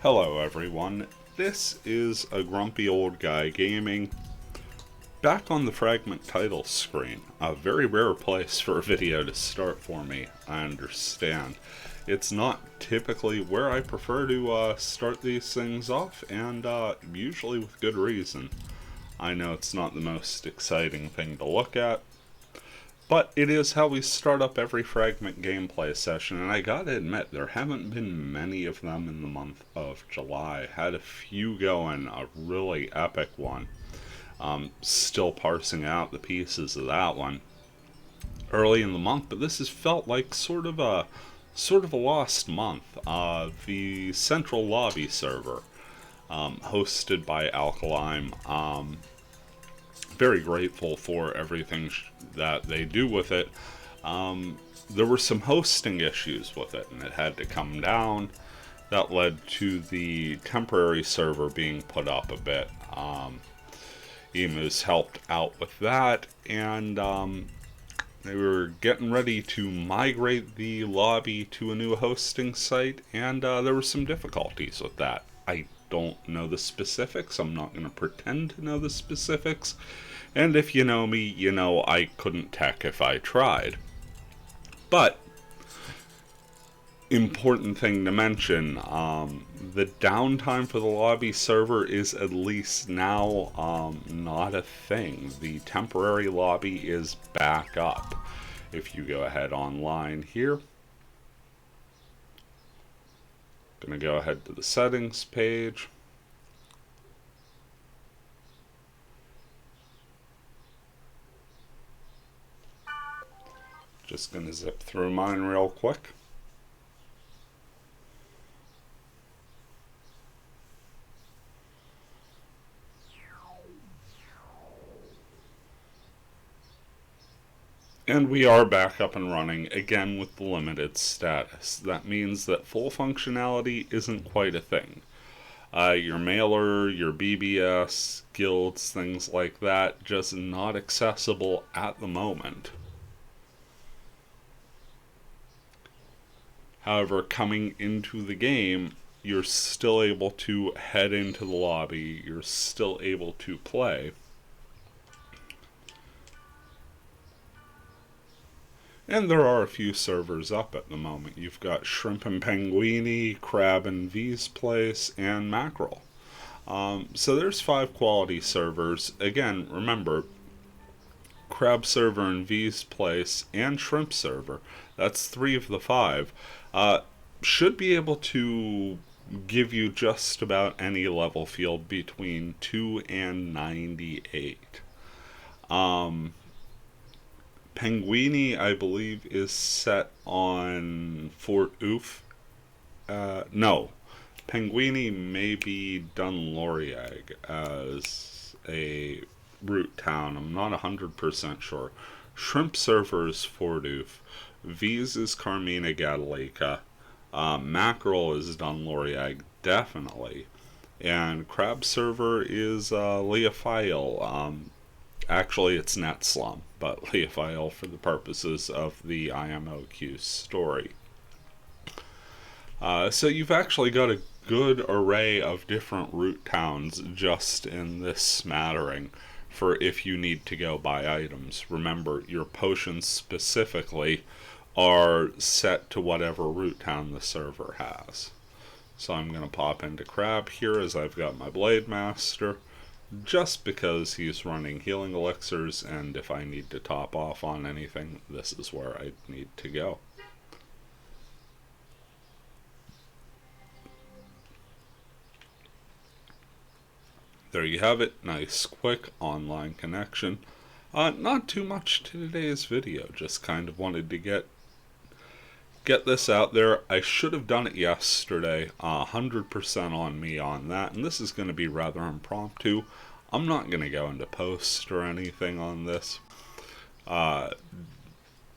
Hello everyone, this is a grumpy old guy gaming back on the fragment title screen. A very rare place for a video to start for me, I understand. It's not typically where I prefer to start these things off, and usually with good reason. I know it's not the most exciting thing to look at, but it is how we start up every fragment gameplay session, and I gotta admit, there haven't been many of them in the month of July. Had a few going, a really epic one. Still parsing out the pieces of that one early in the month, but this has felt like sort of a lost month. The central lobby server, hosted by Alkaline. Very grateful for everything that they do with it. There were some hosting issues with it, and it had to come down. That led to the temporary server being put up a bit. Emus helped out with that, and they were getting ready to migrate the lobby to a new hosting site, and there were some difficulties with that. I don't know the specifics. I'm not going to pretend to know the specifics. And if you know me, you know I couldn't tech if I tried. But, important thing to mention, the downtime for the lobby server is at least now not a thing. The temporary lobby is back up. If you go ahead online here, gonna go ahead to the settings page. Just gonna zip through mine real quick. And we are back up and running, again with the limited status. That means that full functionality isn't quite a thing. Your mailer, your BBS, guilds, things like that, just not accessible at the moment. However, coming into the game, you're still able to head into the lobby, you're still able to play. And there are a few servers up at the moment. You've got Shrimp and Penguini, Crab and V's Place, and Mackerel. So there's 5 quality servers. Again, remember, Crab server and V's Place and Shrimp server, that's 3 of the 5, should be able to give you just about any level field between 2 and 98. Penguini, I believe, is set on Fort Oof. No. Penguini may be Dunloriag as a root town. I'm not 100% sure. Shrimp server is Fort Oof. V's is Carmina Gadalica. Mackerel is Dunloriag, definitely. And Crab server is Leophile. Actually, it's Netslum, but Leophile for the purposes of the IMOQ story. So you've actually got a good array of different root towns just in this smattering for if you need to go buy items. Remember, your potions specifically are set to whatever root town the server has. So I'm going to pop into Crab here as I've got my Blade Master, just because he's running healing elixirs, and if I need to top off on anything, this is where I need to go. There you have it, nice quick online connection. Not too much to today's video, just kind of wanted to get this out there. I should have done it yesterday, 100% on me on that, and this is going to be rather impromptu. I'm not going to go into post or anything on this,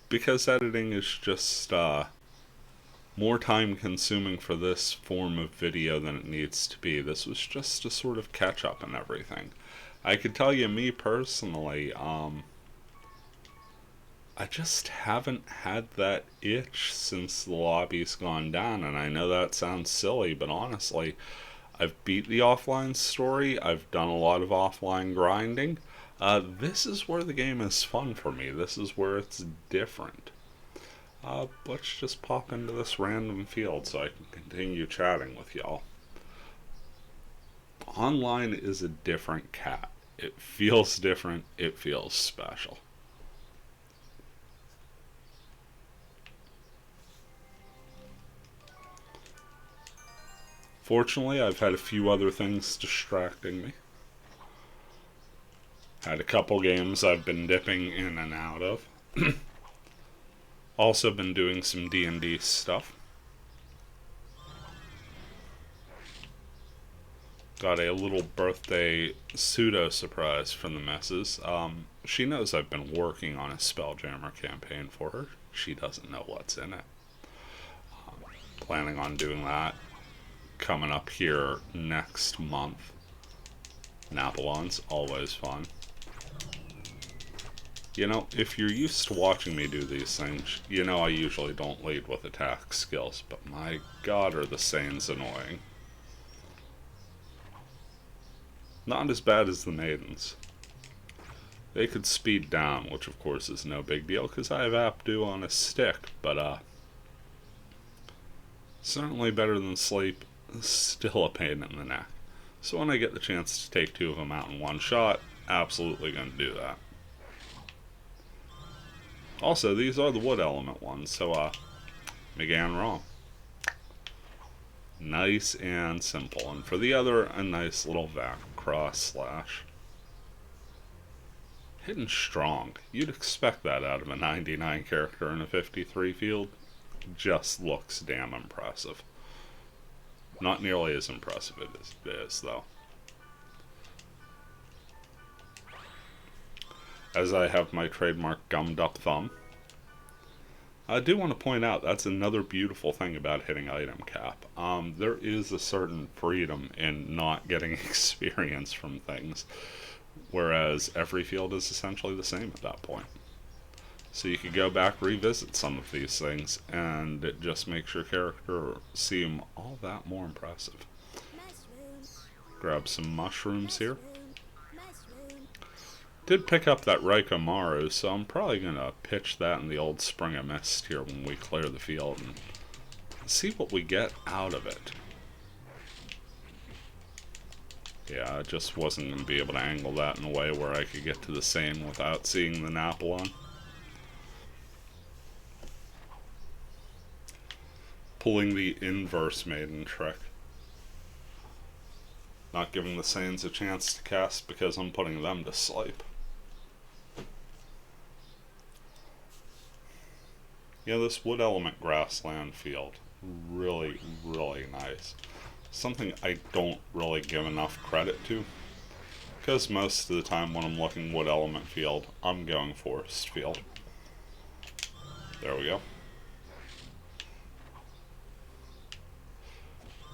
because editing is just more time consuming for this form of video than it needs to be. This was just a sort of catch up and everything. I could tell you, me personally, I just haven't had that itch since the lobby's gone down, and I know that sounds silly, but honestly, I've beat the offline story, I've done a lot of offline grinding. This is where the game is fun for me, this is where it's different. Let's just pop into this random field so I can continue chatting with y'all. Online is a different cat. It feels different, it feels special. Fortunately, I've had a few other things distracting me. Had a couple games I've been dipping in and out of. Also been doing some D&D stuff. Got a little birthday pseudo surprise from the missus. She knows I've been working on a Spelljammer campaign for her. She doesn't know what's in it. Planning on doing that coming up here next month. Napoleon's always fun. You know, if you're used to watching me do these things, you know I usually don't lead with attack skills, but my god are the Saiyans annoying. Not as bad as the maidens. They could speed down, which of course is no big deal, because I have Apdu on a stick, but certainly better than sleep, still a pain in the neck. So when I get the chance to take two of them out in one shot, absolutely gonna do that. Also, these are the wood element ones, so began wrong. Nice and simple. And for the other, a nice little vac cross slash. Hitting strong. You'd expect that out of a 99 character in a 53 field. Just looks damn impressive. Not nearly as impressive as it is, though. As I have my trademark gummed up thumb. I do want to point out that's another beautiful thing about hitting item cap. There is a certain freedom in not getting experience from things, whereas every field is essentially the same at that point. So you could go back, revisit some of these things, and it just makes your character seem all that more impressive. Grab some mushrooms here. Did pick up that Raikamaru, so I'm probably going to pitch that in the old Spring of Mist here when we clear the field and see what we get out of it. Yeah, I just wasn't going to be able to angle that in a way where I could get to the Seine without seeing the Napoleon. Pulling the inverse maiden trick. Not giving the Saiyans a chance to cast because I'm putting them to sleep. Yeah, this wood element grassland field, really, really nice. Something I don't really give enough credit to, because most of the time when I'm looking wood element field, I'm going forest field. There we go.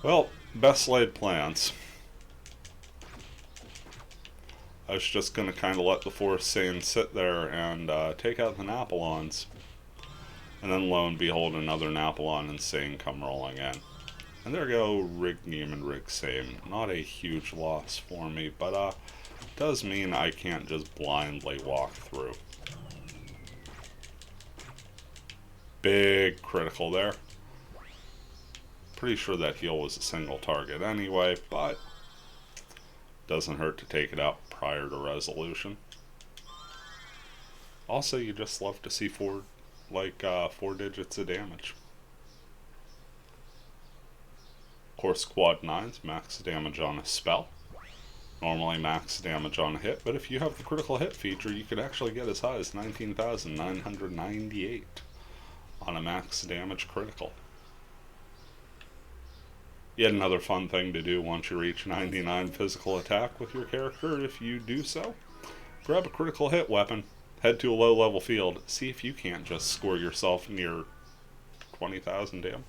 Well, best laid plans. I was just going to kind of let the Forest Saiyan sit there and take out the Napoleons. And then lo and behold, another Napoleon and Saiyan come rolling in. And there go Rigneem and Rigsame. Not a huge loss for me, but does mean I can't just blindly walk through. Big critical there. Pretty sure that heal was a single target anyway, but doesn't hurt to take it out prior to resolution. Also, you just love to see four digits of damage. Of course, quad 9's max damage on a spell. Normally max damage on a hit, but if you have the critical hit feature, you could actually get as high as 19,998 on a max damage critical. Yet another fun thing to do once you reach 99 physical attack with your character, if you do so, grab a critical hit weapon, head to a low level field, see if you can't just score yourself near 20,000 damage.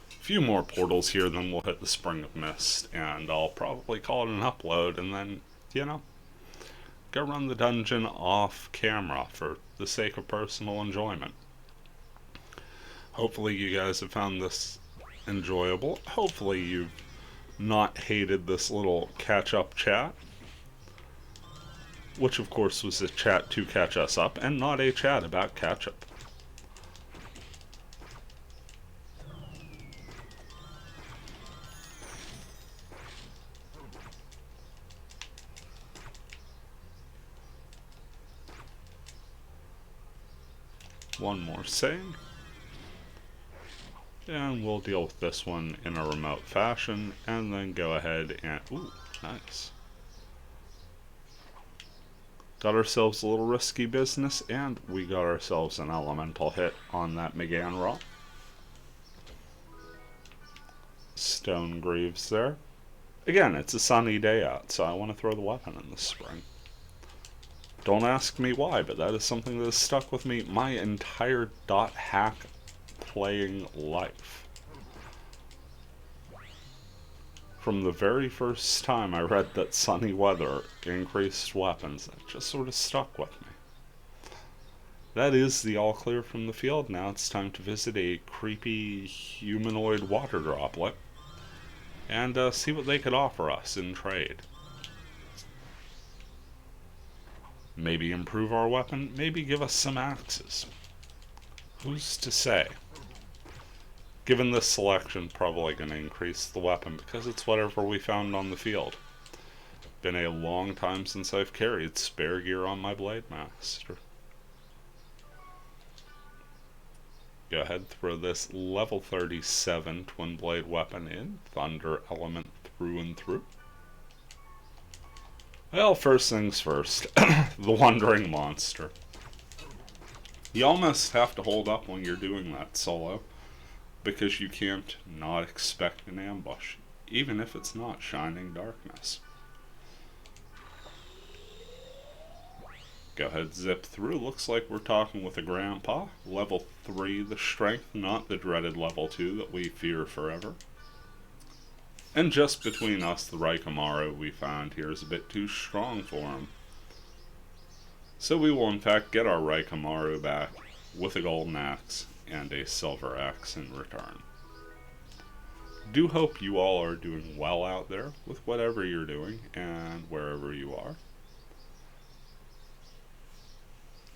A few more portals here, then we'll hit the Spring of Mist, and I'll probably call it an upload, and then, you know, go run the dungeon off camera for the sake of personal enjoyment. Hopefully you guys have found this enjoyable. Hopefully you've not hated this little catch-up chat, which of course was a chat to catch us up and not a chat about catch-up. One more save. And we'll deal with this one in a remote fashion, and then go ahead and... Ooh, nice. Got ourselves a little risky business, and we got ourselves an elemental hit on that Meganra. Stone Greaves there. Again, it's a sunny day out, so I want to throw the weapon in the spring. Don't ask me why, but that is something that has stuck with me my entire .hack playing life. From the very first time I read that sunny weather increased weapons, it just sort of stuck with me. That is the all clear from the field. Now it's time to visit a creepy humanoid water droplet and see what they could offer us in trade. Maybe improve our weapon, maybe give us some axes. Who's to say? Given this selection, probably going to increase the weapon because it's whatever we found on the field. Been a long time since I've carried spare gear on my Blade Master. Go ahead, throw this level 37 Twin Blade weapon in. Thunder element through and through. Well, first things first, the Wandering Monster. You almost have to hold up when you're doing that solo, because you can't not expect an ambush, even if it's not Shining Darkness. Go ahead, zip through. Looks like we're talking with a grandpa. Level 3 the strength, not the dreaded level 2 that we fear forever. And just between us, the Raikamaru we found here is a bit too strong for him. So we will in fact get our Raikamaru back with a golden axe and a silver axe in return. Do hope you all are doing well out there with whatever you're doing and wherever you are.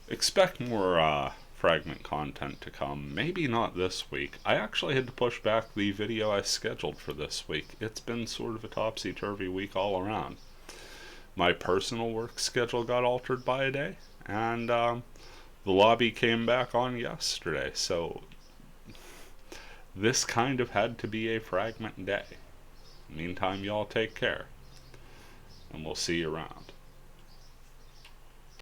Expect more fragment content to come. Maybe not this week. I actually had to push back the video I scheduled for this week. It's been sort of a topsy-turvy week all around. My personal work schedule got altered by a day, and the lobby came back on yesterday, so this kind of had to be a fragment day. Meantime, y'all take care, and we'll see you around.